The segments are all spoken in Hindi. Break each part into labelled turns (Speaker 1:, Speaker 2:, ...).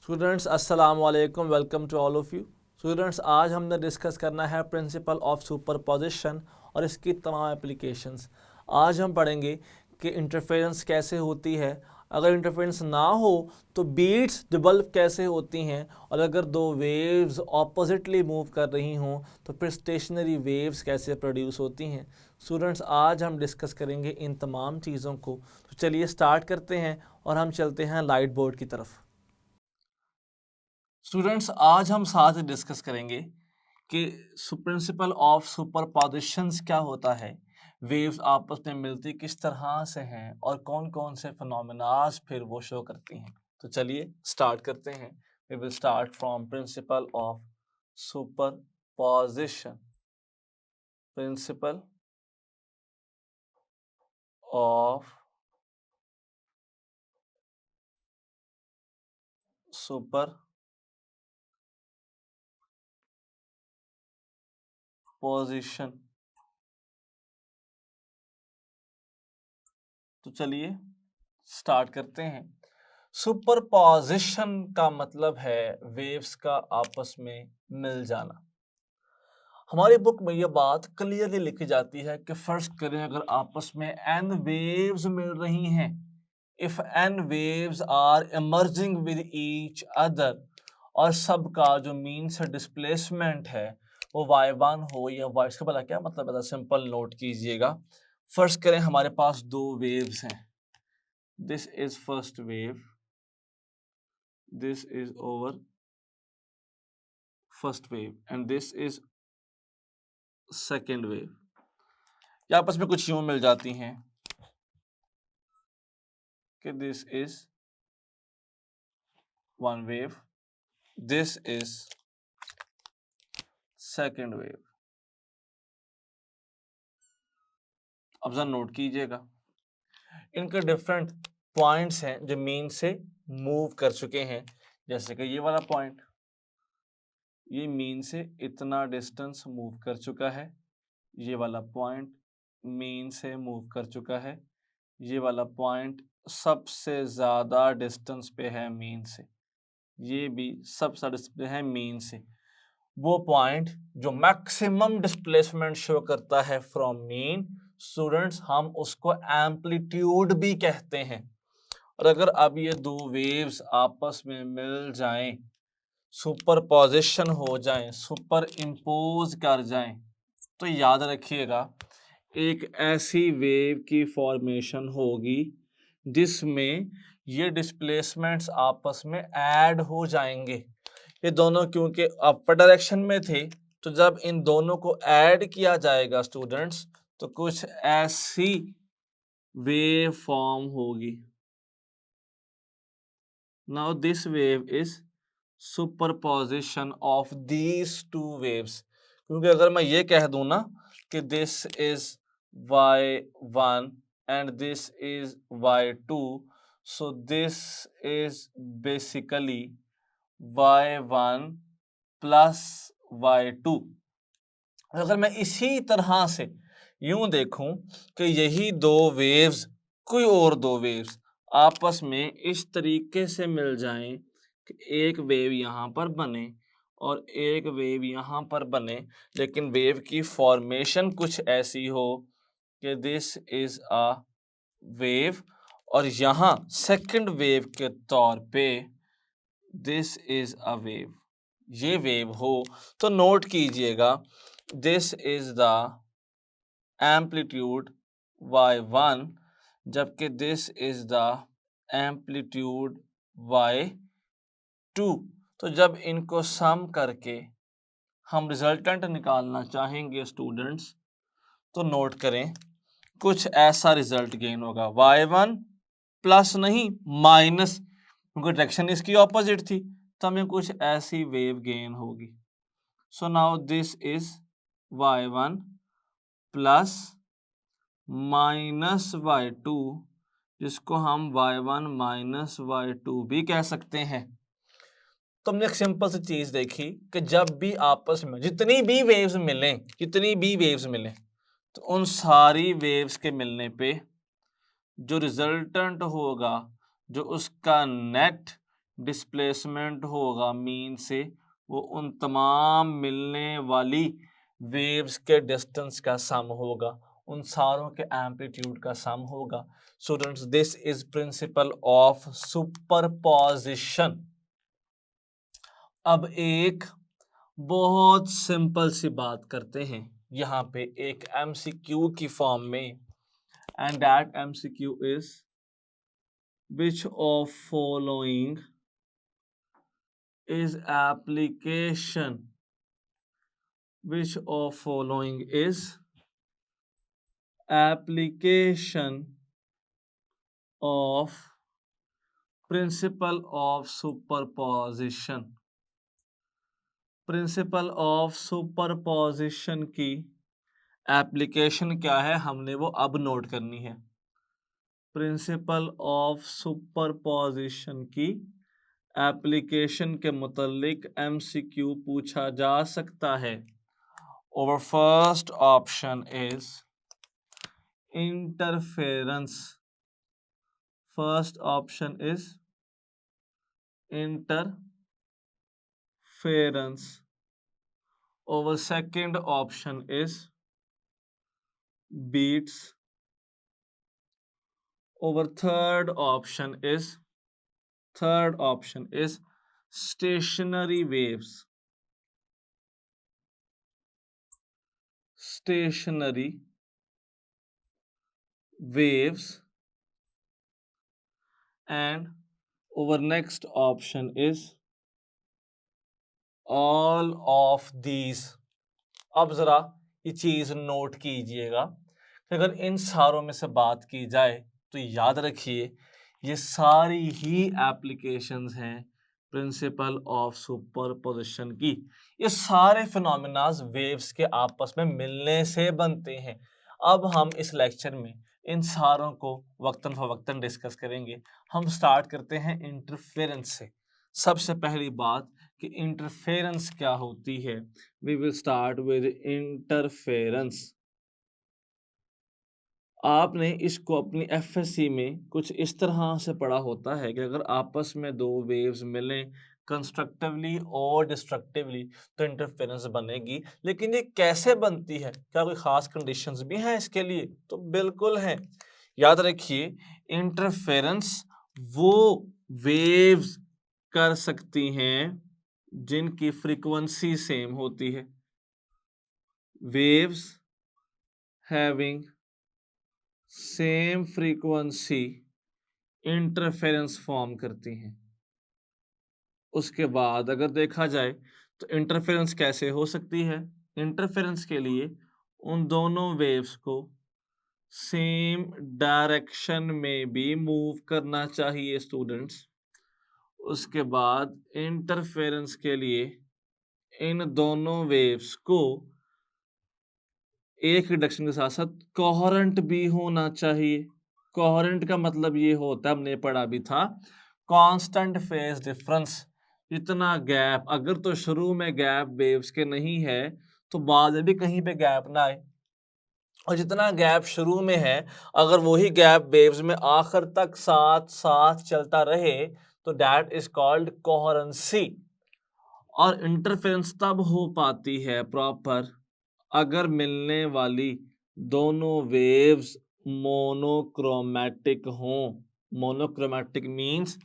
Speaker 1: स्टूडेंट्स अस्सलाम वालेकुम, welcome to all of you. Students आज हमने डिस्कस करना है प्रिंसिपल ऑफ सुपरपोजिशन और इसकी तमाम एप्लीकेशंस। आज हम पढ़ेंगे कि इंटरफेरेंस कैसे होती है, अगर इंटरफेरेंस ना हो तो बीट्स डिवेल्प कैसे होती हैं, और अगर दो वेव्स ऑपोजिटली मूव कर रही हों तो फिर स्टेशनरी वेव्स कैसे प्रोड्यूस होती हैं। स्टूडेंट्स आज हम डिस्कस करेंगे इन तमाम चीज़ों को। तो चलिए स्टार्ट करते हैं और हम चलते हैं लाइट बोर्ड की तरफ। स्टूडेंट्स आज हम साथ ही डिस्कस करेंगे कि प्रिंसिपल ऑफ सुपरपोजिशंस क्या होता है, वेव्स आपस में मिलती किस तरह से हैं और कौन कौन से फिनोमेनास फिर वो शो करती हैं। तो चलिए स्टार्ट करते हैं। We will start from principle of superposition. Principle of superposition. तो चलिए स्टार्ट करते हैं। सुपरपोजिशन का मतलब है वेव्स का आपस में मिल जाना। हमारी बुक में यह बात क्लियरली लिखी जाती है कि फर्ज करें अगर आपस में n वेव्स मिल रही हैं, if n waves are emerging with each other, और सबका जो मीन्स डिस्प्लेसमेंट है वो y1 हो या y, इसका पता क्या मतलब है, सिंपल नोट कीजिएगा। फर्ज करें हमारे पास दो वेव्स हैं, this is first wave, this is over first wave and this is second wave। ये आपस में कुछ यूं मिल जाती हैं कि this is one wave, this is second wave। अब जरा नोट कीजिएगा, इनके डिफरेंट पॉइंट्स हैं जो मीन से मूव कर चुके हैं। जैसे कि ये वाला पॉइंट, ये मीन से इतना डिस्टेंस मूव कर चुका है, ये वाला पॉइंट मीन से मूव कर चुका है, ये वाला पॉइंट सबसे ज़्यादा डिस्टेंस पे है मीन से, ये भी सबसे ज़्यादा डिस्टेंस पे है मीन से। वो पॉइंट जो मैक्सिमम डिस्प्लेसमेंट शो करता है फ्रॉम मीन, स्टूडेंट्स हम उसको एम्पलीट्यूड भी कहते हैं। और अगर अब ये दो वेव्स आपस में मिल जाएं, सुपरपोजिशन हो जाएं, सुपर इम्पोज कर जाएं, तो याद रखिएगा एक ऐसी वेव की फॉर्मेशन होगी जिसमें ये डिस्प्लेसमेंट्स आपस में ऐड हो जाएंगे। ये दोनों क्योंकि अपर डायरेक्शन में थे, तो जब इन दोनों को ऐड किया जाएगा स्टूडेंट्स तो कुछ ऐसी वेव फॉर्म होगी। Now this wave is superposition of these two waves. क्योंकि अगर मैं ये कह दूं ना कि this is y1 and this is y2, so this is basically y1 plus y2। अगर मैं इसी तरह से यूं देखूं कि यही दो वेव्स, कोई और दो वेव्स आपस में इस तरीके से मिल जाएं कि एक वेव यहाँ पर बने और एक वेव यहाँ पर बने, लेकिन वेव की फॉर्मेशन कुछ ऐसी हो कि दिस इज अ वेव और यहाँ सेकंड वेव के तौर पे दिस इज अ वेव, ये वेव हो, तो नोट कीजिएगा this is the amplitude y1 जबकि this is the amplitude y2। तो जब इनको सम करके हम रिजल्टेंट निकालना चाहेंगे स्टूडेंट्स, तो नोट करें कुछ ऐसा रिजल्ट गेन होगा, y1 प्लस नहीं माइनस, क्योंकि डायरेक्शन इसकी ऑपोजिट थी, तो हमें कुछ ऐसी वेव गेन होगी। So now this is y1 plus minus y2, जिसको हम y1 माइनस y2 भी कह सकते हैं। तो हमने एक सिंपल सी चीज देखी कि जब भी आपस में जितनी भी वेव्स मिलें तो उन सारी वेव्स के मिलने पे जो रिजल्टेंट होगा, जो उसका नेट डिस्प्लेसमेंट होगा मीन से वो उन तमाम मिलने वाली वेव्स के डिस्टेंस का सम होगा, उन सारों के एम्पलीट्यूड का सम होगा। Students, this is principal of superposition. अब एक बहुत सिंपल सी बात करते हैं यहाँ पे एक MCQ की फॉर्म में, and that MCQ is which of following is application, which of following is application of principle of superposition। Principal of superposition की एप्लीकेशन क्या है, हमने वो अब नोट करनी है। प्रिंसिपल ऑफ सुपरपोजिशन की एप्लीकेशन के मुतालिक MCQ पूछा जा सकता है। Our first option is interference। First option is interference। Our second option is beats। Our third option is stationary waves। Stationary waves। And our next option is all of these। अब जरा ये चीज नोट कीजिएगा कि अगर इन सारों में से बात की जाए तो याद रखिए ये सारी ही एप्लीकेशंस हैं प्रिंसिपल ऑफ सुपरपोजिशन की। ये सारे फिनोमेनास वेव्स के आपस में मिलने से बनते हैं। अब हम इस लेक्चर में इन सारों को वक्तन फवक्तन डिस्कस करेंगे। हम स्टार्ट करते हैं इंटरफेरेंस से। सबसे पहली बात कि इंटरफेरेंस क्या होती है। We will start with interference. आपने इसको अपनी FSC में कुछ इस तरह से पढ़ा होता है कि अगर आपस में दो वेव्स मिलें कंस्ट्रक्टिवली और डिस्ट्रक्टिवली तो इंटरफेरेंस बनेगी। लेकिन ये कैसे बनती है, क्या कोई खास कंडीशंस भी हैं इसके लिए? तो बिल्कुल हैं। याद रखिए इंटरफेरेंस वो वेव्स कर सकती हैं जिनकी फ्रीक्वेंसी सेम होती है। Waves having same frequency interference form करती हैं। उसके बाद अगर देखा जाए तो इंटरफेरेंस कैसे हो सकती है। इंटरफेरेंस के लिए उन दोनों वेव्स को सेम डायरेक्शन में भी मूव करना चाहिए स्टूडेंट्स। उसके बाद इंटरफेरेंस के लिए इन दोनों वेव्स को एक रिडक्शन के साथ साथ कोहेरेंट भी होना चाहिए। कोहेरेंट का मतलब ये होता है, हमने पढ़ा भी था, कांस्टेंट फेज डिफरेंस। इतना गैप अगर तो शुरू में गैप वेव्स के नहीं है तो बाद में भी कहीं पे गैप ना आए, और जितना गैप शुरू में है अगर वही गैप वेव्स में आखिर तक साथ साथ चलता रहे तो दैट इज कॉल्ड कोहेरेंसी। और इंटरफेरेंस तब हो पाती है प्रॉपर अगर मिलने वाली दोनों वेव्स मोनोक्रोमैटिक हों। मोनोक्रोमैटिक मींस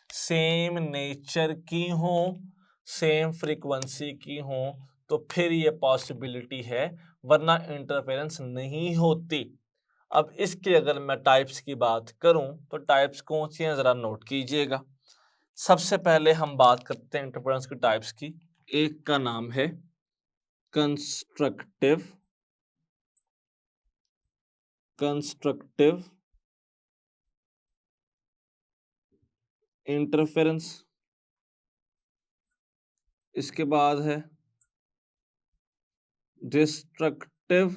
Speaker 1: सेम नेचर की हों, सेम फ्रीक्वेंसी की हों, तो फिर ये पॉसिबिलिटी है, वरना इंटरफेरेंस नहीं होती। अब इसके अगर मैं टाइप्स की बात करूं तो टाइप्स कौन सी हैं जरा नोट कीजिएगा। सबसे पहले हम बात करते हैं इंटरफेरेंस की टाइप्स की। एक का नाम है कंस्ट्रक्टिव इंटरफेरेंस। इसके बाद है डिस्ट्रक्टिव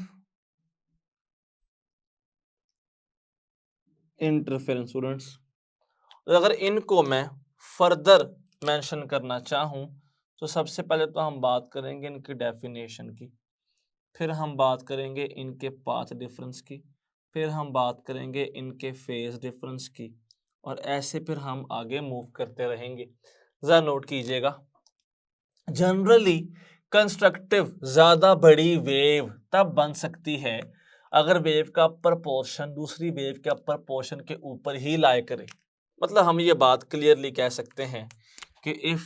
Speaker 1: इंटरफेरेंस। स्टूडेंट्स, अगर इनको मैं फर्दर मेंशन करना चाहूं तो सबसे पहले तो हम बात करेंगे इनकी डेफिनेशन की, फिर हम बात करेंगे इनके पाथ डिफरेंस की, फिर हम बात करेंगे इनके फेज डिफरेंस की, और ऐसे फिर हम आगे मूव करते रहेंगे। जरा नोट कीजिएगा, जनरली कंस्ट्रक्टिव ज्यादा बड़ी वेव तब बन सकती है अगर वेव का प्रपोर्शन दूसरी वेव के प्रपोर्शन के ऊपर ही लाई करे। मतलब हम ये बात क्लियरली कह सकते हैं कि if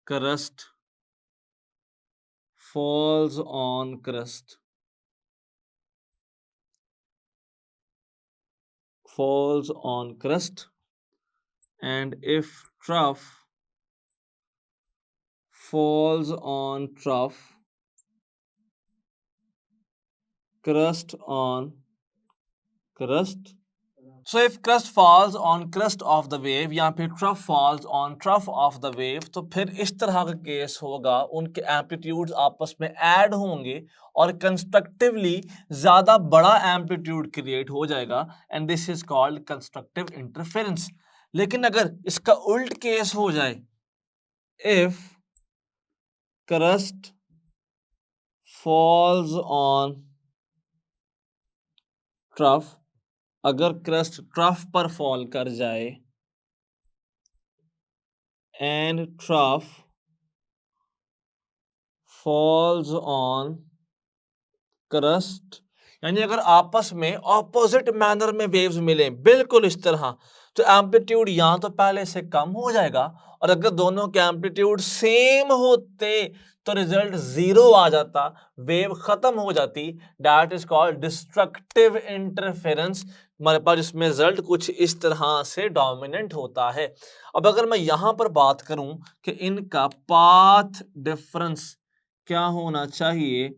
Speaker 1: crust falls on crust and if trough falls on trough, crust on crust, so if crust falls on crust of the wave या फिर trough falls on trough of the wave, तो फिर इस तरह का केस होगा, उनके एम्पलीट्यूड्स आपस में ऐड होंगे और कंस्ट्रक्टिवली ज्यादा बड़ा एम्पलीट्यूड क्रिएट हो जाएगा and this is called constructive interference. लेकिन अगर इसका उल्ट केस हो जाए, if crust falls on trough, अगर क्रस्ट ट्रफ पर फॉल कर जाए and trough falls on crust, यानी अगर आपस में ऑपोजिट मैनर में वेव्स मिले बिल्कुल इस तरह, तो एम्पलीट्यूड या तो पहले से कम हो जाएगा और अगर दोनों के एम्पलीट्यूड सेम होते तो रिजल्ट जीरो आ जाता, वेव खत्म हो जाती। That is called destructive interference. हमारे पास इसमें रिजल्ट कुछ इस तरह से डोमिनेंट होता है। अब अगर मैं यहां पर बात करूं कि इनका पाथ डिफरेंस क्या होना चाहिए,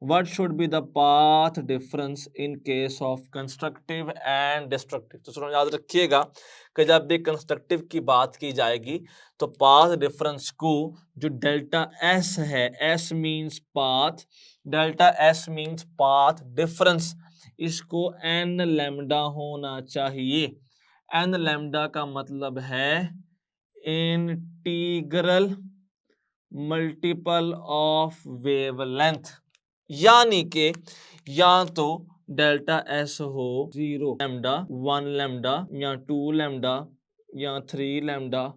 Speaker 1: what should be the path difference in case of constructive and destructive, तो सुनो याद रखिएगा कि जब भी कंस्ट्रक्टिव की बात की जाएगी तो पाथ डिफरेंस को जो डेल्टा एस है, S means path, delta S means path difference, इसको एन लैम्डा होना चाहिए। एन लैम्डा का मतलब है इंटीग्रल मल्टीपल ऑफ वेवलेंथ, यानी कि या तो डेल्टा एस हो 0 लैम्डा 1 लैम्डा या 2 लैम्डा या 3 लैम्डा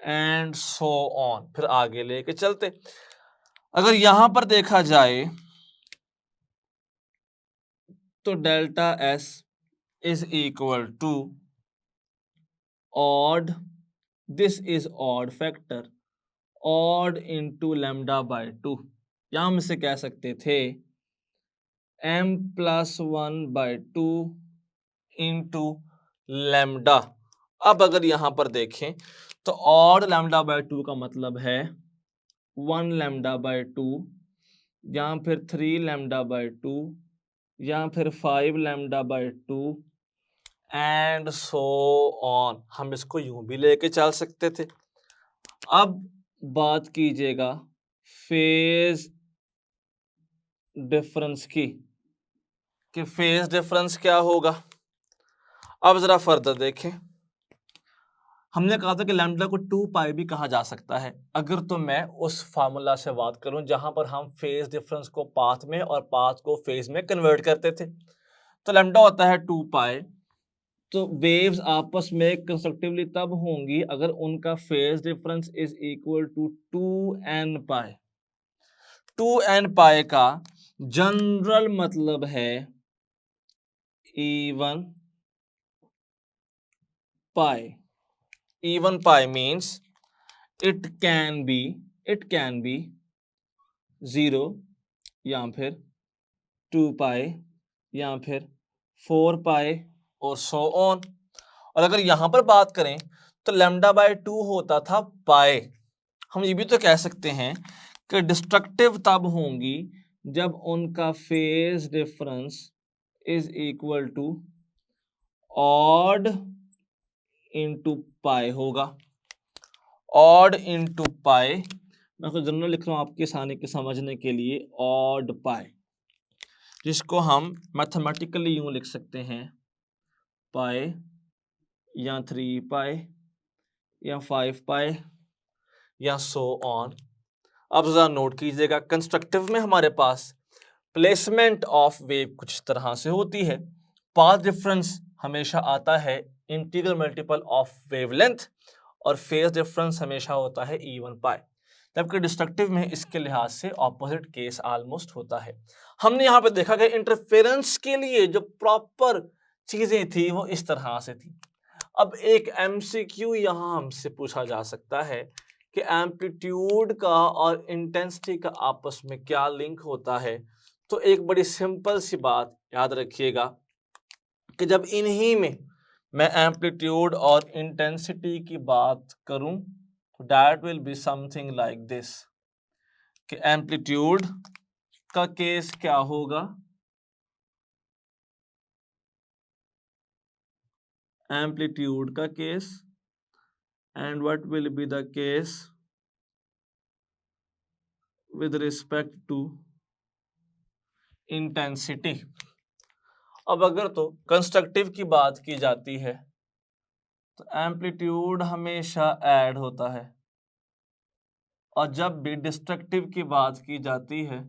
Speaker 1: एंड सो ऑन, फिर आगे लेके चलते। अगर यहां पर देखा जाए तो delta S is equal to odd, this is odd factor, odd into lambda by 2, या हम इसे कह सकते थे m+1/2 इंटू लैम्डा। अब अगर यहां पर देखें तो ऑड लैम्डा बाय 2 का मतलब है 1 लैम्डा बाय 2 या फिर 3 लैम्डा बाय 2 या फिर 5 lambda by 2 and so on. हम इसको यूं भी लेके चल सकते थे। अब बात कीजिएगा फेज डिफरेंस की, कि फेज डिफरेंस क्या होगा। अब जरा फर्दर देखें, हमने कहा था कि लैम्डा को 2 पाई भी कहा जा सकता है। अगर तो मैं उस फार्मूला से बात करूं जहां पर हम फेज डिफरेंस को पाथ में और पाथ को फेज में कन्वर्ट करते थे, तो लैम्डा होता है 2 पाई। तो वेव्स आपस में कंस्ट्रक्टिवली तब होंगी अगर उनका phase difference is equal to 2n pi. 2n pi का जनरल मतलब है even pi. Even pi means it can be 0 या फिर 2 पाई या फिर 4 पाई और सो ऑन। और अगर यहां पर बात करें तो लैम्डा बाय 2 होता था पाई। हम ये भी तो कह सकते हैं कि डिस्ट्रक्टिव तब होंगी जब उनका phase difference is equal to odd into pi होगा। ऑड इंटू पाई, मैं कुछ जनरल लिख रहा हूं आपके आसानी के समझने के लिए, ऑड पाई, जिसको हम मैथमेटिकली यूं लिख सकते हैं पाई या 3 पाई या 5 पाई या सो ऑन। अब जरा नोट कीजिएगा, कंस्ट्रक्टिव में हमारे पास प्लेसमेंट ऑफ वेव कुछ तरह से होती है। पाथ डिफरेंस हमेशा आता है इंटीग्रल मल्टीपल ऑफ वेवलेंथ, और फेज डिफरेंस हमेशा होता है E1 पाई, जबकि डिस्ट्रक्टिव में इसके लिहाज से ऑपोजिट केस ऑलमोस्ट होता है। हमने यहाँ पे देखा कि इंटरफेरेंस के लिए जो प्रॉपर चीजें थी वो इस तरह से थी। अब एक MCQ यहाँ हमसे पूछा जा सकता है कि एम्पलीट्यूड का और इंटेंसिटी का आपस में क्या लिंक होता है। तो एक बड़ी सिंपल सी बात याद रखिएगा कि जब इन्हीं में मैं एम्पलीट्यूड और इंटेंसिटी की बात करूं तो that will be something like this, कि एम्पलीट्यूड का केस क्या होगा, एम्पलीट्यूड का case, and what will be the case with respect to intensity. अब अगर तो कंस्ट्रक्टिव की बात की जाती है तो एम्पलीट्यूड हमेशा ऐड होता है, और जब भी डिस्ट्रक्टिव की बात की जाती है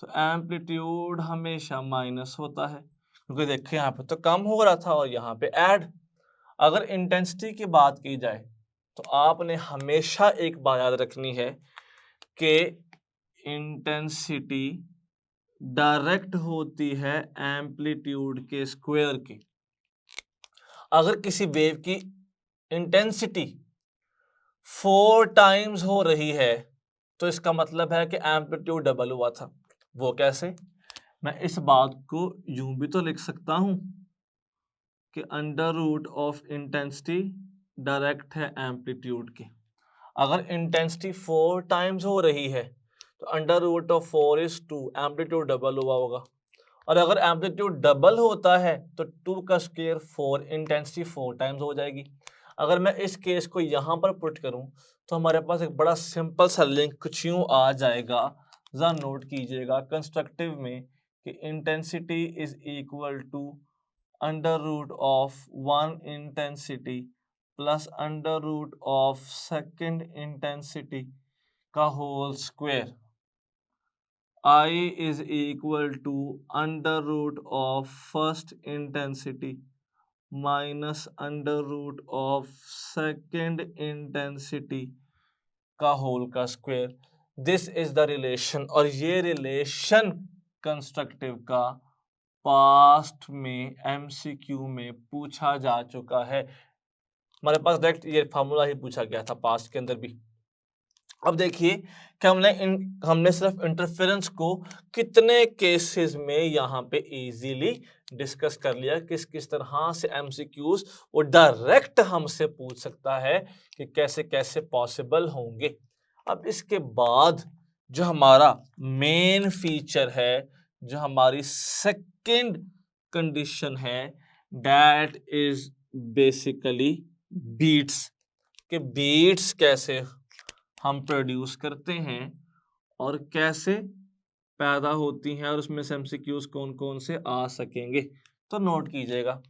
Speaker 1: तो एम्पलीट्यूड हमेशा माइनस होता है, क्योंकि देखिए यहाँ पे तो कम हो रहा था और यहाँ पे ऐड। अगर इंटेंसिटी की बात की जाए तो आपने हमेशा एक बात याद रखनी है कि इंटेंसिटी डायरेक्ट होती है एम्पलीट्यूड के स्क्वायर की। अगर किसी वेव की इंटेंसिटी 4 टाइम्स हो रही है तो इसका मतलब है कि एम्पलीट्यूड डबल हुआ था। वो कैसे? मैं इस बात को यूं भी तो लिख सकता हूं कि under root of intensity direct है एम्पलीट्यूड के। अगर इंटेंसिटी 4 टाइम्स हो रही है तो under root of 4 is 2, amplitude double हुआ होगा। और अगर एम्पलीट्यूड डबल होता है तो 2 का स्क्वायर 4, इंटेंसिटी 4 टाइम्स हो जाएगी। अगर मैं इस केस को यहाँ पर पुट करूँ तो हमारे पास एक बड़ा सिंपल सा लिंक कुछ यूँ आ जाएगा। ज़रा नोट कीजिएगा कंस्ट्रक्टिव में कि intensity is equal to under root of 1 intensity plus under root of second intensity का whole square. I is equal to under root of first intensity minus under root of second intensity का होल का square. This is the relation, और ये रिलेशन कंस्ट्रक्टिव का पास्ट में MCQ में पूछा जा चुका है। हमारे पास डायरेक्ट ये फार्मूला ही पूछा गया था पास्ट के अंदर भी। अब देखिए कि हमने सिर्फ इंटरफेरेंस को कितने केसेस में यहाँ पे इजीली डिस्कस कर लिया, किस किस तरह से MCQs वो डायरेक्ट हमसे पूछ सकता है कि कैसे कैसे पॉसिबल होंगे। अब इसके बाद जो हमारा मेन फीचर है, जो हमारी सेकंड कंडीशन है, दैट इज बेसिकली बीट्स, के बीट्स कैसे हम प्रोड्यूस करते हैं और कैसे पैदा होती हैं, और उसमें से MCQs कौन कौन से आ सकेंगे। तो नोट कीजिएगा,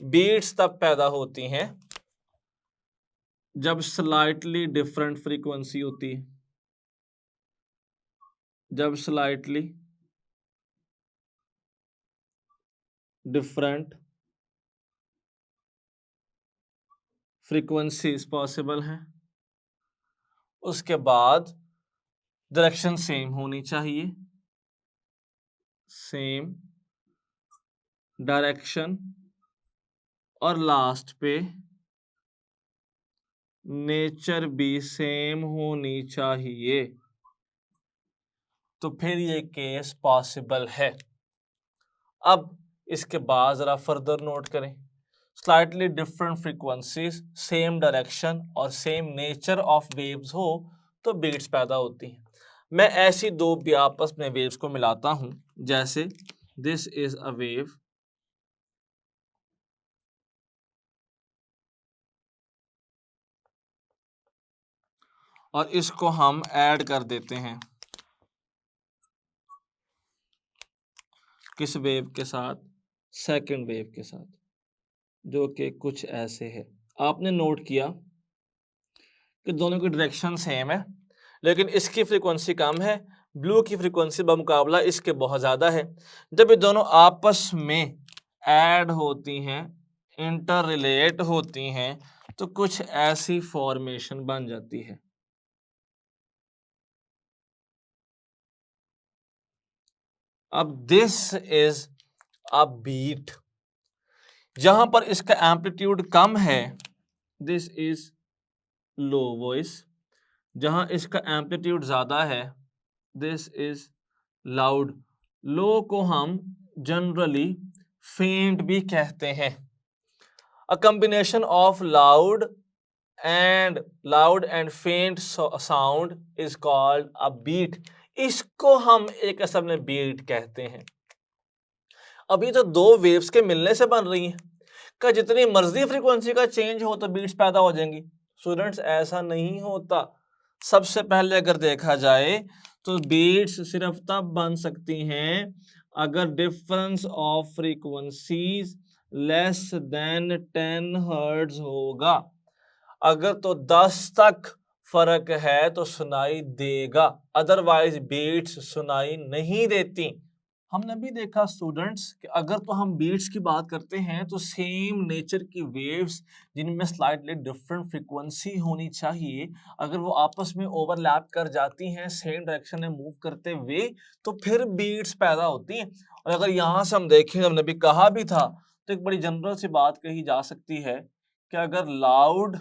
Speaker 1: बीट्स तब पैदा होती हैं जब स्लाइटली डिफरेंट फ्रीक्वेंसी होती है, जब स्लाइटली डिफरेंट फ्रीक्वेंसीज पॉसिबल हैं। उसके बाद डायरेक्शन सेम होनी चाहिए, सेम डायरेक्शन, और लास्ट पे नेचर भी सेम होनी चाहिए, तो फिर ये केस पॉसिबल है। अब इसके बाद जरा फर्दर नोट करें, slightly different frequencies, same direction और सेम नेचर ऑफ वेव्स हो तो बीट्स पैदा होती हैं। मैं ऐसी दो भी आपस में वेव्स को मिलाता हूं, जैसे दिस इज अ वेव, और इसको हम ऐड कर देते हैं किस वेव के साथ, सेकंड वेव के साथ, जो कि कुछ ऐसे है। आपने नोट किया कि दोनों की डायरेक्शन सेम है, लेकिन इसकी फ्रीक्वेंसी कम है, ब्लू की फ्रीक्वेंसी बमुकाबला इसके बहुत ज़्यादा है। जब ये दोनों आपस में ऐड होती हैं इंटर रिलेट होती हैं तो कुछ ऐसी फॉर्मेशन बन जाती है। अब दिस इज अ बीट, जहां पर इसका एम्पलीट्यूड कम है दिस इज लो वॉइस, जहां इसका एम्पलीट्यूड ज्यादा है दिस इज लाउड। लो को हम जनरली फेंट भी कहते हैं। A combination of loud and faint sound is called a beat. इसको हम एक असल में बीट कहते हैं। अभी तो दो वेव्स के मिलने से बन रही हैं, का जितनी मर्जी फ्रीक्वेंसी का चेंज हो तो बीट्स पैदा हो जाएंगी। स्टूडेंट्स ऐसा नहीं होता। सबसे पहले अगर देखा जाए तो बीट्स सिर्फ तब बन सकती हैं अगर difference of frequencies less than 10 hertz होगा। अगर तो 10 तक फर्क है तो सुनाई देगा, अदरवाइज बीट्स सुनाई नहीं देती। हमने भी देखा स्टूडेंट्स कि अगर तो हम बीट्स की बात करते हैं तो सेम नेचर की वेव्स जिनमें स्लाइटली डिफरेंट फ्रीक्वेंसी होनी चाहिए, अगर वो आपस में ओवरलैप कर जाती हैं सेम डायरेक्शन में मूव करते हुए तो फिर बीट्स पैदा होती हैं। और अगर यहाँ से हम देखें, हमने भी कहा भी था, तो एक बड़ी जनरल सी बात कही जा सकती है कि अगर लाउड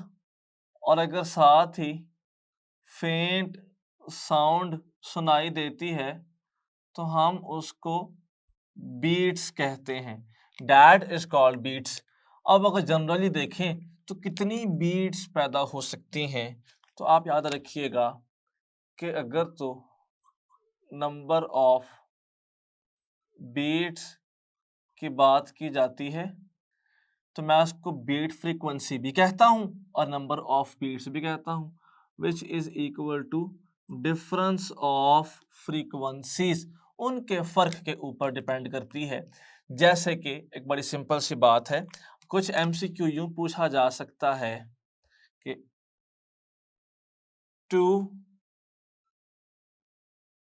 Speaker 1: और अगर साथ ही फेंट साउंड सुनाई देती है तो हम उसको बीट्स कहते हैं। That is called beats. अब अगर जनरली देखें तो कितनी बीट्स पैदा हो सकती हैं, तो आप याद रखिएगा कि अगर तो नंबर ऑफ बीट्स की बात की जाती है तो मैं उसको बीट फ्रीक्वेंसी भी कहता हूं और नंबर ऑफ बीट्स भी कहता हूं, which is equal to difference of frequencies. उनके फर्क के ऊपर डिपेंड करती है। जैसे कि एक बड़ी सिंपल सी बात है, कुछ एमसीक्यू यूं पूछा जा सकता है कि two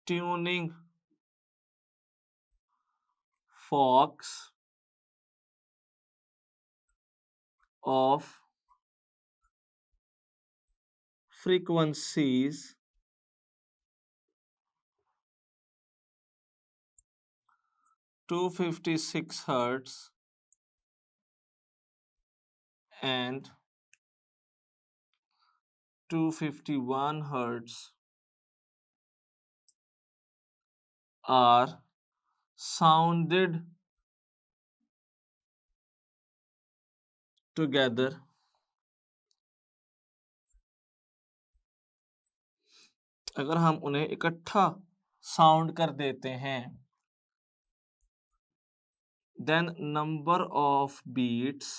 Speaker 1: tuning forks of frequencies 256 hertz and 251 hertz are sounded together अगर हम उन्हें इकट्ठा साउंड कर देते हैं then number of beats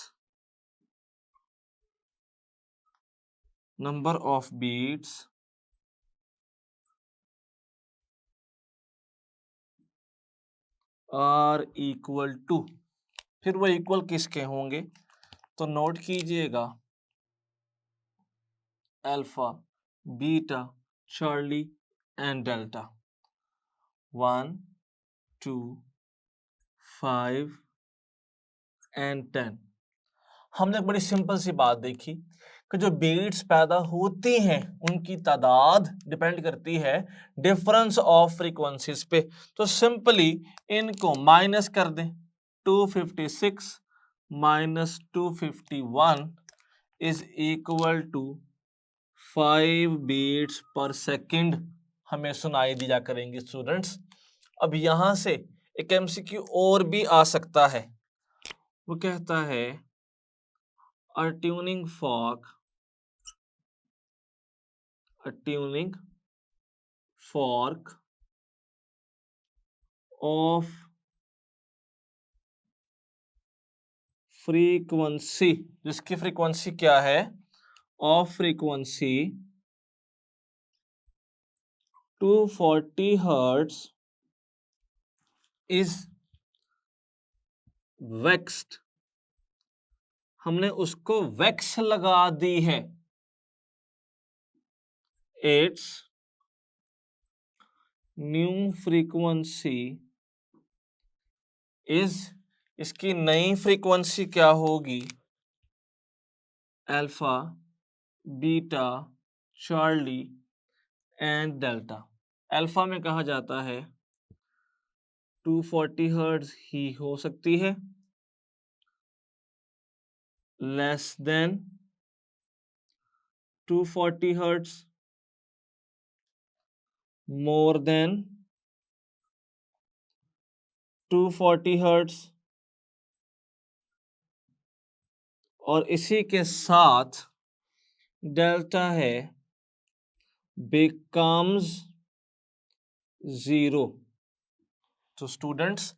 Speaker 1: are equal to, फिर वो इक्वल किसके होंगे तो नोट कीजिएगा alpha beta Charlie and delta 1 2 5 and 10। हमने एक बड़ी सिंपल सी बात देखी कि जो बीट्स पैदा होती हैं उनकी तादाद डिपेंड करती है डिफरेंस ऑफ फ्रीक्वेंसीज पे। तो सिंपली इनको माइनस कर दें, 256 minus 251 is equal to 5 beats per second हमें सुनाई दिया करेंगे स्टूडेंट्स। अब यहां से एक एमसीक्यू और भी आ सकता है, वो कहता है a tuning fork of frequency, जिसकी फ्रीक्वेंसी क्या है of frequency 240 hertz is vexed. हमने उसको वेक्स लगा दी है। इट्स न्यू फ्रीक्वेंसी इज इसकी नई फ्रीक्वेंसी क्या होगी? Alpha, beta, Charlie and delta. Alpha में कहा जाता है 240 हर्ट्ज ही हो सकती है, less than 240 hertz, more than 240 hertz, और इसी के साथ डेल्टा है बिकम्स 0। तो स्टूडेंट्स,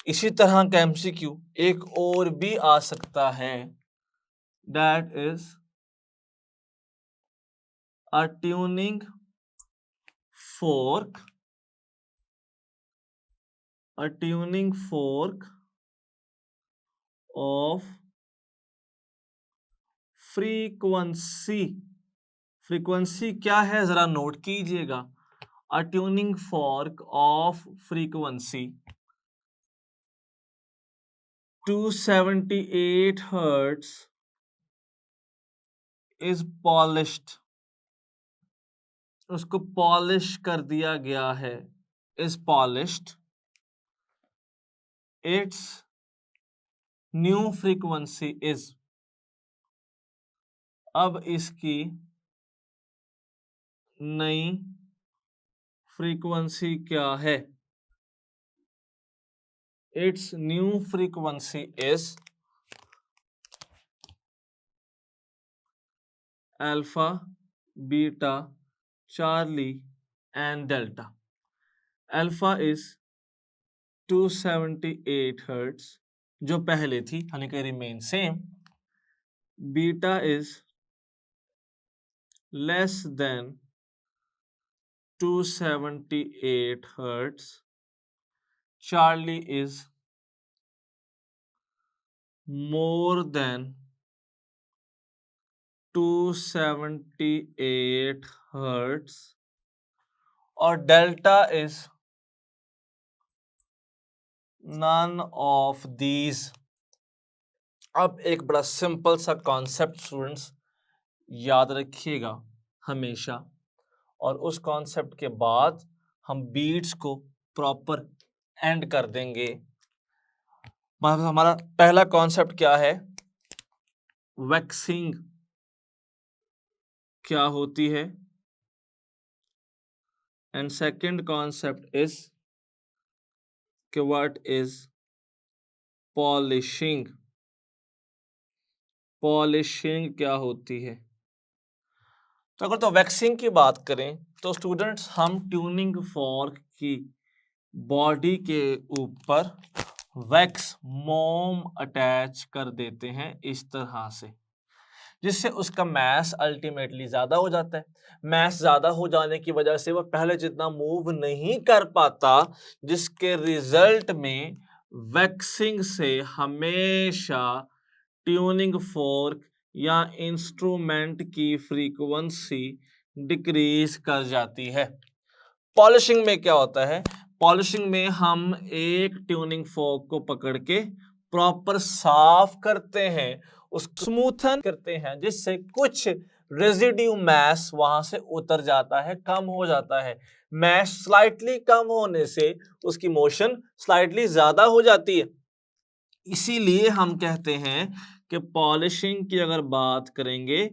Speaker 1: इसी तरह का एमसीक्यू एक और भी आ सकता है, that is a tuning fork, a tuning fork of frequency। Frequency क्या है जरा नोट कीजिएगा। a tuning fork of frequency 278 hertz is polished, उसको पॉलिश कर दिया गया है, is polished, its new frequency is, अब इसकी नई फ्रीक्वेंसी क्या है? Its new frequency is alpha, beta, charlie and delta. Alpha is 278 hertz जो पहले थी, यानी कि remain same. Beta is less than 278 hertz. Charlie is more than 278 hertz, और delta is none of these। अब एक बड़ा सिंपल सा कॉन्सेप्ट स्टूडेंट्स याद रखिएगा हमेशा, और उस कॉन्सेप्ट के बाद हम बीट्स को प्रॉपर एंड कर देंगे। हमारा पहला कॉन्सेप्ट क्या है? वैक्सिंग क्या होती है, एंड सेकंड कॉन्सेप्ट इज कि व्हाट इज पॉलिशिंग, पॉलिशिंग क्या होती है। तो अगर तो वैक्सिंग की बात करें तो स्टूडेंट्स हम ट्यूनिंग फॉर्क की बॉडी के ऊपर वैक्स मोम अटैच कर देते हैं इस तरह से, जिससे उसका मैस अल्टीमेटली ज्यादा हो जाता है। मैस ज्यादा हो जाने की वजह से वह पहले जितना मूव नहीं कर पाता, जिसके रिजल्ट में वैक्सिंग से हमेशा ट्यूनिंग फोर्क या इंस्ट्रूमेंट की फ्रीक्वेंसी डिक्रीज कर जाती है। पॉलिशिंग में क्या होता है? पॉलिशिंग में हम एक ट्यूनिंग फोर्क को पकड़ के प्रॉपर साफ करते हैं, उसको स्मूथन करते हैं, जिससे कुछ रेजिड्यू मैस वहां से उतर जाता है, कम हो जाता है। मैस स्लाइटली कम होने से उसकी मोशन स्लाइटली ज्यादा हो जाती है। इसीलिए हम कहते हैं कि पॉलिशिंग की अगर बात करेंगे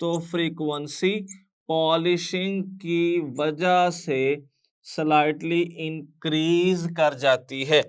Speaker 1: तो फ्रीक्वेंसी पॉलिशिंग की वजह से स्लाइटली इंक्रीज कर जाती है।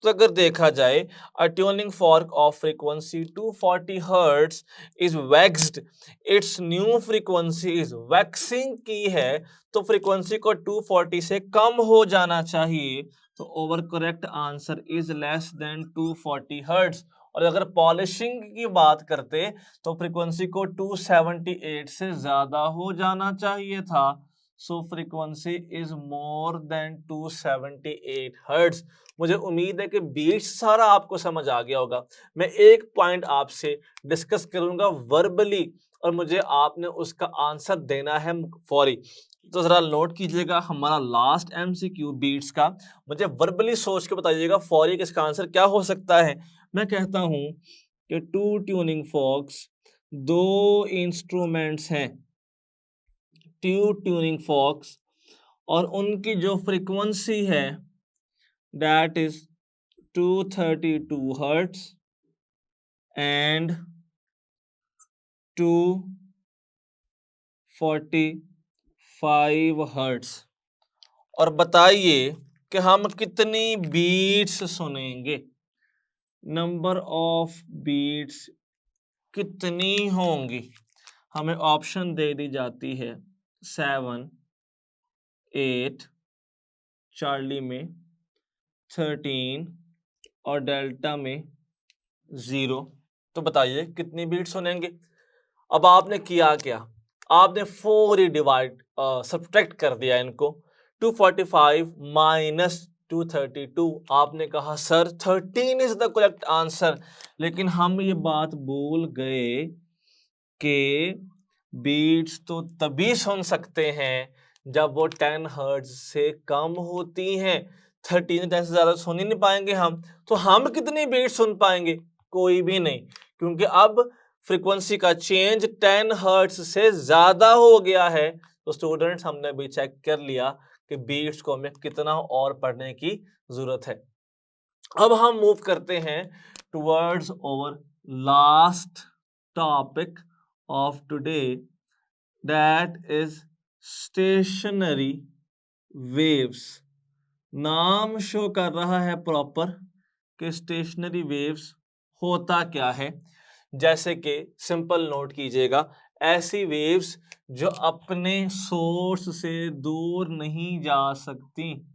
Speaker 1: तो अगर देखा जाए, a tuning fork of frequency 240 hertz is waxed, its new frequency is waxing की है, तो फ्रीक्वेंसी को 240 से कम हो जाना चाहिए। तो over correct answer is less than 240 hertz. और अगर पॉलिशिंग की बात करते तो फ्रीक्वेंसी को 278 से ज्यादा हो जाना चाहिए था। So frequency is more than 278 hertz. मुझे उम्मीद है कि बीट्स सारा आपको समझ आ गया होगा। मैं एक पॉइंट आपसे डिस्कस करूंगा वर्बली, और मुझे आपने उसका आंसर देना है फौरी। तो जरा नोट कीजिएगा हमारा लास्ट एमसीक्यू बीट्स का, मुझे वर्बली सोच के बताइएगा फौरी कि इसका आंसर क्या हो सकता है। मैं कहता हूं कि 2 ट्यूनिंग फॉक्स 2 इंस्ट्रूमेंट्स हैं, 2 ट्यूनिंग फॉक्स, और उनकी जो फ्रीक्वेंसी है that is 232 hertz and 245 hertz. और बताइए कि हम कितनी बीट्स सुनेंगे, नंबर ऑफ बीट्स कितनी होंगी। हमें ऑप्शन दे दी जाती है 7, 8, चार्ली में 13 और डेल्टा में 0। तो बताइए कितनी बीट सुनेंगे। अब आपने किया क्या, आपने 4 ही डिवाइड सब्ट्रैक्ट कर दिया इनको। 245 माइनस 232, आपने कहा sir 13 is the correct answer, लेकिन हम ये बात भूल गए कि बीट्स तो तभी सुन सकते हैं जब वो 10 हर्ट्ज से कम होती हैं। 13 10 से ज्यादा सुन ही नहीं पाएंगे हम, तो हम कितनी बीट सुन पाएंगे, कोई भी नहीं, क्योंकि अब फ्रीक्वेंसी का चेंज 10 हर्ट्ज से ज्यादा हो गया है। तो स्टूडेंट्स हमने भी चेक कर लिया कि बीट्स को हमें कितना और पढ़ने की जरूरत है। अब हम मूव करते हैं towards over last topic of today, that is stationary waves. नाम शो कर रहा है प्रॉपर कि स्टेशनरी वेव्स होता क्या है। जैसे कि सिंपल नोट कीजिएगा, ऐसी वेव्स जो अपने सोर्स से दूर नहीं जा सकती,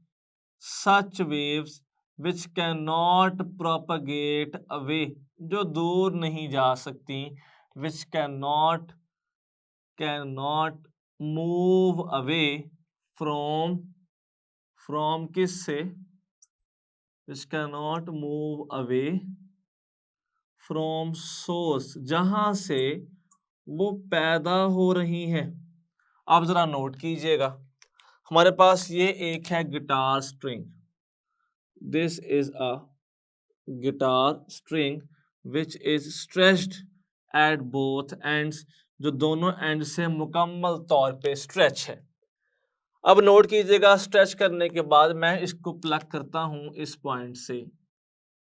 Speaker 1: such waves which can not propagate away, जो दूर नहीं जा सकती, which can not move away from किससे, which can not move away from source, जहां से वो पैदा हो रही हैं। आप जरा नोट कीजिएगा, हमारे पास ये एक है guitar string, this is a guitar string which is stretched at both ends, जो दोनों एंड से मुकम्मल तौर पे स्ट्रेच है। अब नोट कीजिएगा, स्ट्रेच करने के बाद मैं इसको प्लग करता हूं इस पॉइंट से,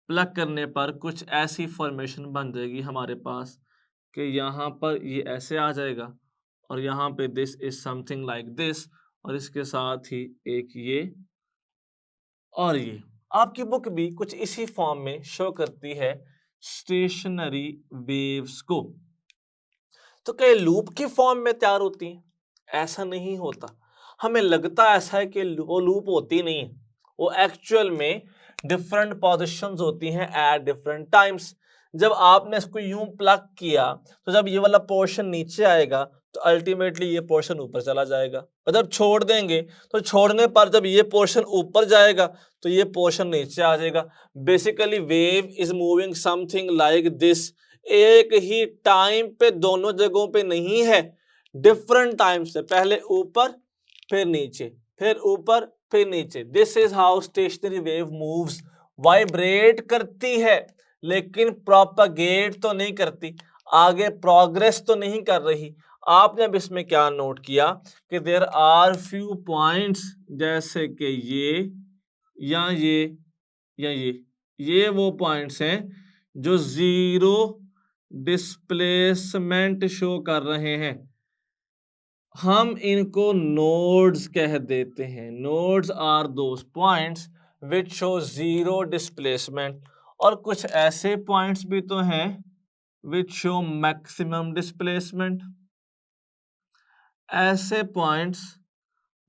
Speaker 1: प्लग करने पर कुछ ऐसी फॉर्मेशन बन जाएगी हमारे पास कि यहाँ पर ये ऐसे आ जाएगा और यहाँ पे this is something like this, और इसके साथ ही एक ये और ये। आपकी बुक भी कुछ इसी फॉर्म में शो करती है स्टेशनरी वेव्स को। तो क्या लूप की फॉर्म में तैयार होती हैं? ऐसा नहीं होता, हमें लगता ऐसा है कि वो लूप होती नहीं है, वो एक्चुअल में डिफरेंट पोजीशंस होती हैं एट डिफरेंट टाइम्स। जब आपने इसको यूं प्लग किया तो जब ये वाला पोर्शन नीचे आएगा तो अल्टीमेटली ये पोर्शन ऊपर चला जाएगा, और जब छोड़ देंगे तो छोड़ने पर जब ये पोर्शन ऊपर जाएगा तो ये पोर्शन नीचे आ जाएगा। Basically wave is moving something like this, एक ही टाइम पे दोनों जगहों पे नहीं है, डिफरेंट टाइम से, पहले ऊपर फिर नीचे, फिर ऊपर फिर नीचे। This is how stationary wave moves, vibrate करती है लेकिन प्रोपगेट तो नहीं करती, आगे प्रोग्रेस तो नहीं कर रही। आपने अब इसमें क्या नोट किया कि देयर आर फ्यू पॉइंट्स, जैसे कि ये या ये वो पॉइंट्स हैं जो जीरो डिस्प्लेसमेंट शो कर रहे हैं, हम इनको नोड्स कह देते हैं। Nodes are those points which show zero displacement, और कुछ ऐसे पॉइंट्स भी तो हैं विच शो मैक्सिमम डिस्प्लेसमेंट, ऐसे points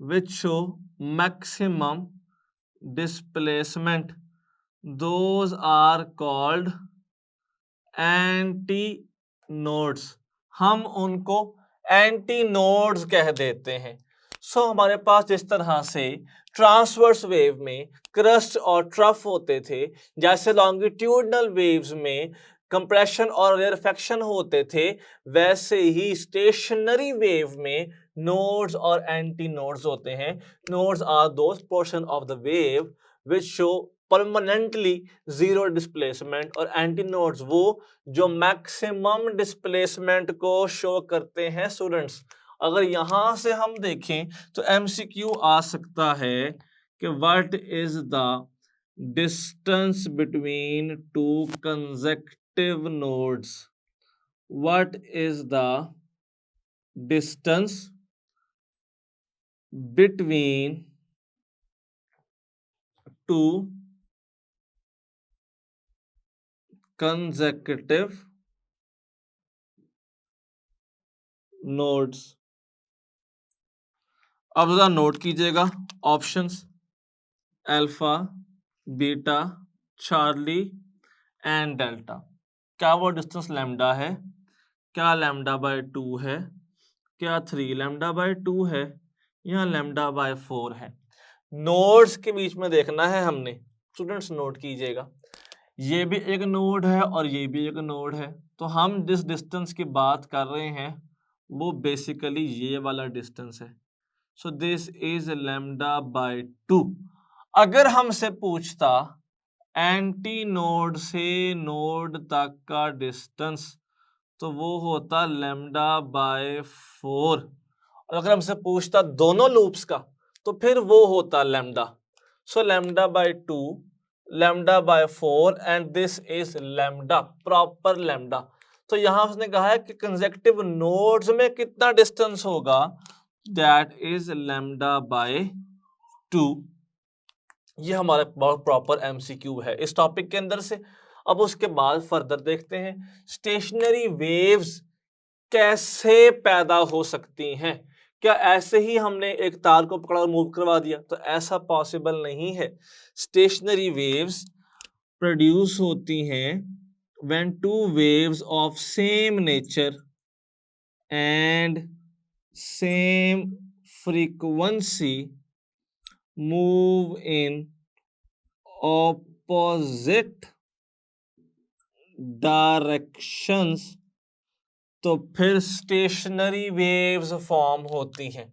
Speaker 1: which show maximum displacement, those are called anti nodes, हम उनको एंटी नोड्स कह देते हैं। सो हमारे पास जिस तरह से ट्रांसवर्स वेव में क्रस्ट और ट्रफ होते थे, जैसे लॉन्गिट्यूडनल वेव्स में कंप्रेशन और रेयरफेक्शन होते थे, वैसे ही स्टेशनरी वेव में नोड्स और एंटी नोड्स होते हैं। Nodes are those portion of the wave which show permanently zero displacement, और एंटी नोड्स वो जो मैक्सिमम डिस्प्लेसमेंट को शो करते हैं। स्टूडेंट्स, अगर यहां से हम देखें तो एमसीक्यू आ सकता है कि what is the distance between two consecutive nodes, what is the distance between two consecutive nodes। अब जरा नोट कीजिएगा options, alpha, beta, Charlie and delta. क्या वो डिस्टेंस लैम्डा है, क्या लैम्डा बाय 2 है, क्या 3 लैम्डा बाय 2 है, या लैम्डा बाय 4 है। नोड्स के बीच में देखना है हमने। स्टूडेंट्स नोट कीजिएगा, ये भी एक नोड है और ये भी एक नोड है, तो हम जिस डिस्टेंस की बात कर रहे हैं वो बेसिकली ये वाला डिस्टेंस है। So this is lambda by 2। अगर हमसे पूछता एंटी नोड से नोड तक का डिस्टेंस, तो वो होता लैम्डा बाय 4। और अगर हमसे पूछता दोनों लूप्स का, तो फिर वो होता lambda. So lambda by 2, lambda by 4, and this is lambda, proper lambda. तो यहां उसने कहा है कि कंसेक्टिव नोड्स में कितना डिस्टेंस होगा, दैट इज लैम्डा बाय 2। ये हमारा बहुत प्रॉपर एमसीक्यू है इस टॉपिक के अंदर से। अब उसके बाद फर्दर देखते हैं स्टेशनरी वेव्स कैसे पैदा हो सकती हैं। क्या ऐसे ही हमने एक तार को पकड़ा और मूव करवा दिया, तो ऐसा पॉसिबल नहीं है। स्टेशनरी वेव्स प्रोड्यूस होती हैं when two waves of same nature and same frequency move in opposite directions, तो फिर स्टेशनरी वेव्स फॉर्म होती हैं।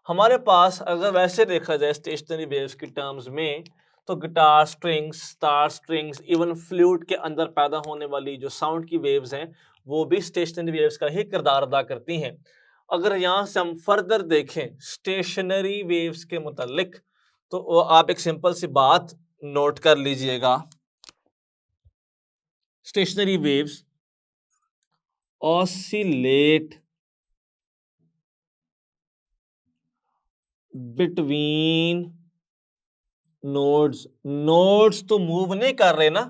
Speaker 1: हमारे पास अगर वैसे देखा जाए स्टेशनरी वेव्स की टर्म्स में, तो guitar strings, star strings, even flute के अंदर पैदा होने वाली जो साउंड की वेव्स हैं, वो भी स्टेशनरी वेव्स का ही किरदार अदा करती हैं। अगर यहाँ से हम फर्दर देखें स्टेशनरी वेव्स के मुतालिक, तो आप एक सिंपल सी बात नोट कर लीजिएगा, stationery waves oscillate between nodes. Nodes तो मूव नहीं कर रहे ना,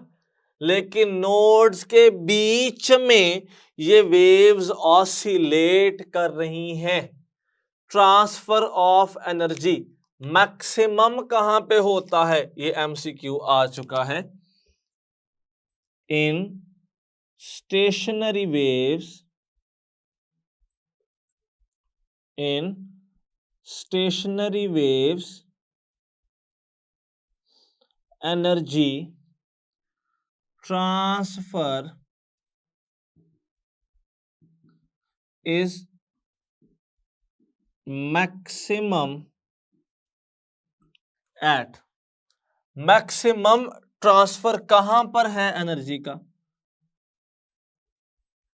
Speaker 1: लेकिन नोड्स के बीच में ये वेव्स ऑसिलेट कर रही हैं। ट्रांसफर ऑफ एनर्जी मैक्सिमम कहां पे होता है, ये एमसीक्यू आ चुका है। In stationary waves, in stationary waves energy transfer is maximum at, maximum transfer कहां पर है एनर्जी का,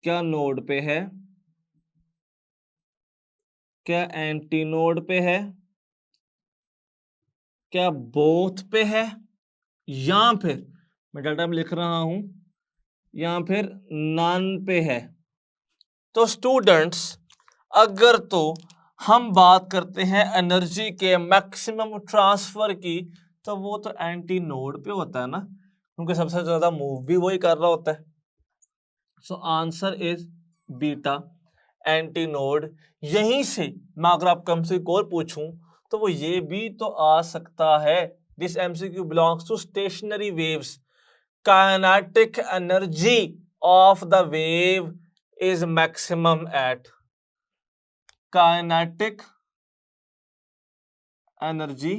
Speaker 1: क्या नोड पे है, क्या एंटी नोड पे है, क्या बोथ पे है, या फिर मैं डेल्टा में लिख रहा हूं, या फिर नन पे है। तो स्टूडेंट्स, अगर तो हम बात करते हैं एनर्जी के मैक्सिमम ट्रांसफर की, तो वो तो एंटी नोड पे होता है ना, क्योंकि सबसे ज्यादा मूव भी वही कर रहा होता है। So answer is beta, anti node. यहीं से मैं अगर आपको एमसीक्यू और पूछूं, तो वो ये भी तो आ सकता है, this MCQ belongs to stationary waves, kinetic energy of the wave is maximum at, kinetic energy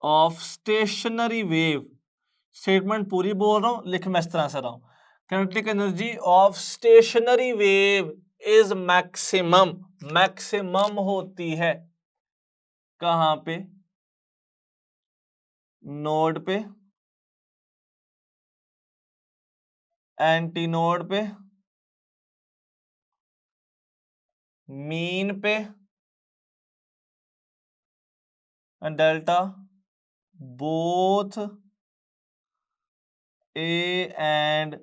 Speaker 1: of stationary wave, statement पूरी बोल रहा हूं, लिख मैं इस तरह से रहा हूं। Kinetic energy of stationary wave is maximum, maximum होती है कहां पे, नोड पे, एंटी नोड पे, मीन पे, डेल्टा, बोथ ए एंड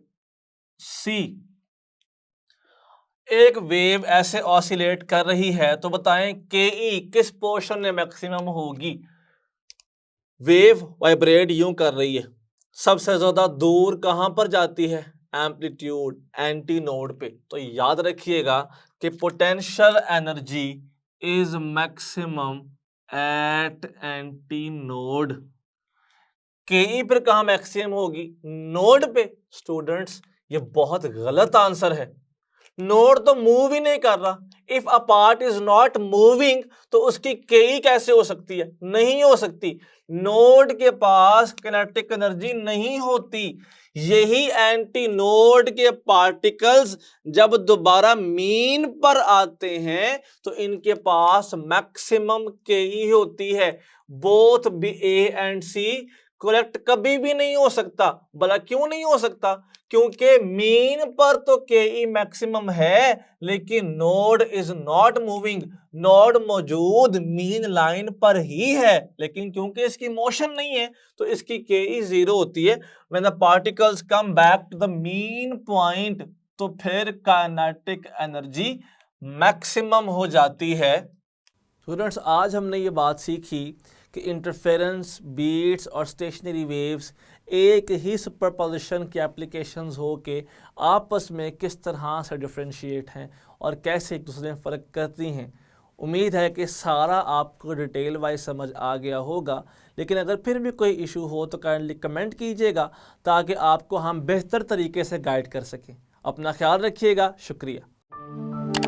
Speaker 1: सी। एक वेव ऐसे ऑसिलेट कर रही है तो बताएं के ई किस पोर्शन में मैक्सिमम होगी। वेव वाइब्रेट यूं कर रही है, सबसे ज्यादा दूर कहां पर जाती है, एम्पलीट्यूड एंटी नोड पे। तो याद रखिएगा कि potential energy is maximum at anti node. के पर कहां मैक्सिमम होगी, नोड पे। स्टूडेंट्स ये बहुत गलत आंसर है, नोड तो मूव ही नहीं कर रहा। If a part is not moving तो उसकी के कैसे हो सकती है, नहीं हो सकती। नोड के पास काइनेटिक एनर्जी नहीं होती। यही एंटी नोड के पार्टिकल्स जब दोबारा मीन पर आते हैं तो इनके पास मैक्सिमम के होती है। Both B A and C correct कभी भी नहीं हो सकता। भला क्यों नहीं हो सकता, क्योंकि मीन पर तो के मैक्सिमम है लेकिन node is not moving. Node मौजूद मीन लाइन पर ही है लेकिन क्योंकि इसकी मोशन नहीं है तो इसकी के जीरो होती है। When the particles come back to the mean point तो फिर काइनेटिक एनर्जी मैक्सिमम हो जाती है। स्टूडेंट्स आज हमने ये बात सीखी कि इंटरफेरेंस, बीट्स और स्टेशनरी वेव्स एक ही सुपरपोजिशन की एप्लीकेशंस हो के आपस में किस तरह से डिफ्रेंशिएट हैं और कैसे एक दूसरे में फ़र्क करती हैं। उम्मीद है कि सारा आपको डिटेल वाइज समझ आ गया होगा, लेकिन अगर फिर भी कोई इशू हो तो काइंडली कमेंट कीजिएगा ताकि आपको हम बेहतर तरीके से गाइड कर सकें। अपना ख्याल रखिएगा, शुक्रिया।